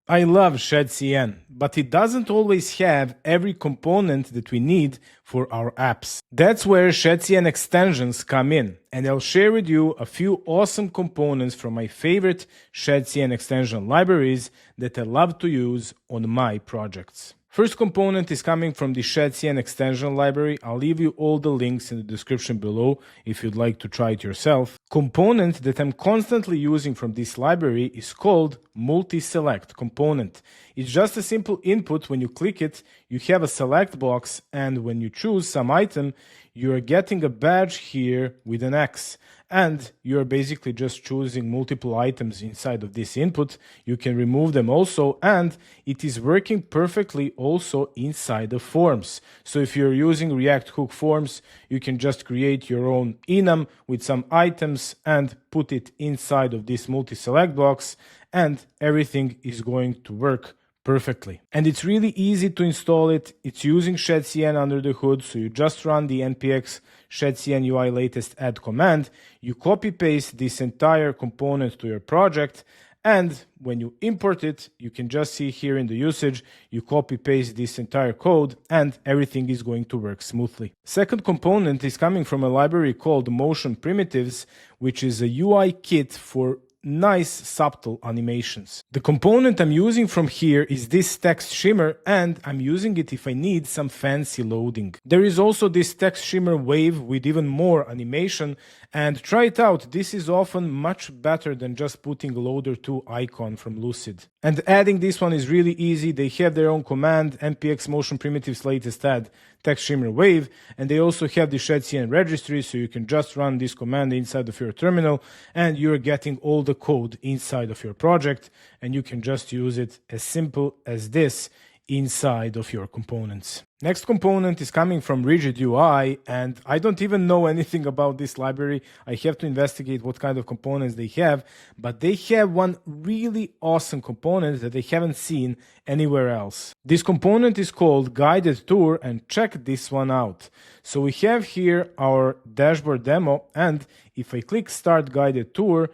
I love Shadcn, but it doesn't always have every component that we need for our apps. That's where Shadcn extensions come in, and I'll share with you a few awesome components from my favorite Shadcn extension libraries that I love to use on my projects. First component is coming from the Shadcn extension library. I'll leave you all the links in the description below if you'd like to try it yourself. Component that I'm constantly using from this library is called multi-select component. It's just a simple input. When you click it, you have a select box, and when you choose some item, you're getting a badge here with an X. And you're basically just choosing multiple items inside of this input. You can remove them also, and it is working perfectly also inside the forms. So if you're using React Hook forms, you can just create your own enum with some items and put it inside of this multi-select box, and everything is going to work perfectly. And it's really easy to install it. It's using Shadcn under the hood, so you just run the npx Shadcn UI latest add command, you copy paste this entire component to your project, and when you import it, you can just see here in the usage, you copy paste this entire code and everything is going to work smoothly. Second component is coming from a library called Motion Primitives, which is a UI kit for nice subtle animations. The component I'm using from here is this text shimmer, and I'm using it if I need some fancy loading. There is also this text shimmer wave with even more animation, and try it out. This is often much better than just putting loader 2 icon from Lucid. And adding this one is really easy. They have their own command, npx motion primitives latest add text shimmer wave, and they also have the Shadcn registry, so you can just run this command inside of your terminal and you're getting all the code inside of your project, and you can just use it as simple as this inside of your components. Next component is coming from Rigid UI, and I don't even know anything about this library. I have to investigate what kind of components they have, but they have one really awesome component that I haven't seen anywhere else. This component is called Guided Tour, and check this one out. So we have here our dashboard demo, and if I click Start Guided Tour,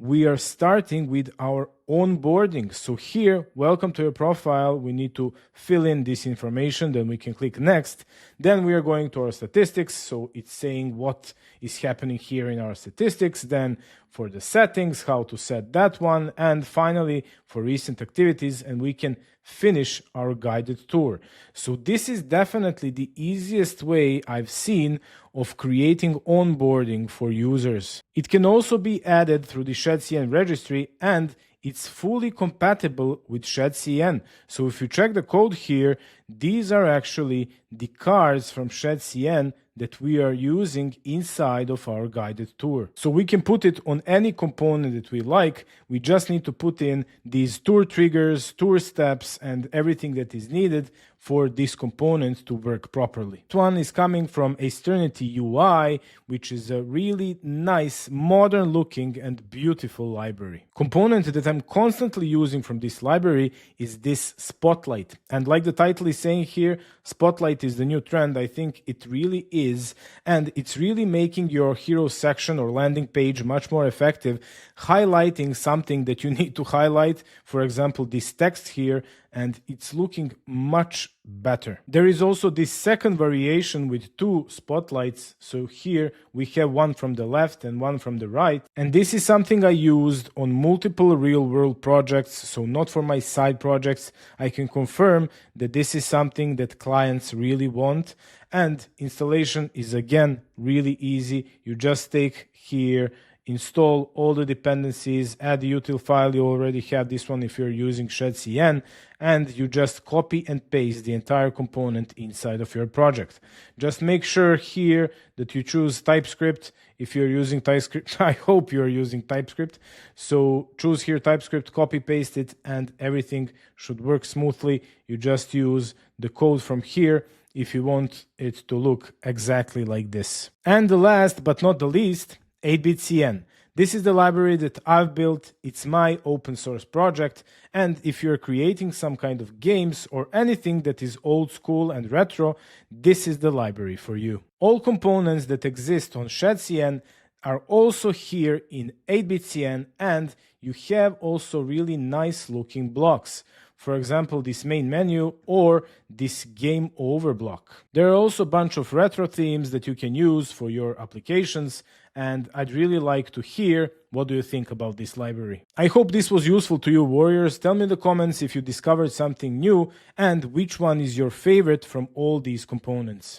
we are starting with our onboarding. So here, welcome to your profile. We need to fill in this information, then we can click next. Then we are going to our statistics. So it's saying what is happening here in our statistics. Then for the settings, how to set that one. And finally, for recent activities, and we can finish our guided tour. So this is definitely the easiest way I've seen of creating onboarding for users. It can also be added through the Shadcn registry, and it's fully compatible with Shadcn. So if you check the code here, these are actually the cards from Shadcn that we are using inside of our guided tour. So we can put it on any component that we like. We just need to put in these tour triggers, tour steps, and everything that is needed for this component to work properly. This one is coming from Aeternity UI, which is a really nice, modern looking and beautiful library. Component that I'm constantly using from this library is this Spotlight. And like the title is saying here, Spotlight is the new trend. I think it really is. And it's really making your hero section or landing page much more effective, highlighting something that you need to highlight. For example, this text here, and it's looking much better. There is also this second variation with two spotlights. So here we have one from the left and one from the right. And this is something I used on multiple real-world projects, so not for my side projects. I can confirm that this is something that clients really want. And installation is again really easy. You just take here, install all the dependencies, add the util file. You already have this one if you're using Shadcn, and you just copy and paste the entire component inside of your project. Just make sure here that you choose TypeScript. If you're using TypeScript, I hope you're using TypeScript. So choose here TypeScript, copy paste it, and everything should work smoothly. You just use the code from here if you want it to look exactly like this. And the last but not the least, 8bitCN. This is the library that I've built. It's my open source project. And if you're creating some kind of games or anything that is old school and retro, this is the library for you. All components that exist on Shadcn are also here in 8bitCN, and you have also really nice looking blocks. For example, this main menu or this game over block. There are also a bunch of retro themes that you can use for your applications, and I'd really like to hear what do you think about this library. I hope this was useful to you, warriors. Tell me in the comments if you discovered something new and which one is your favorite from all these components.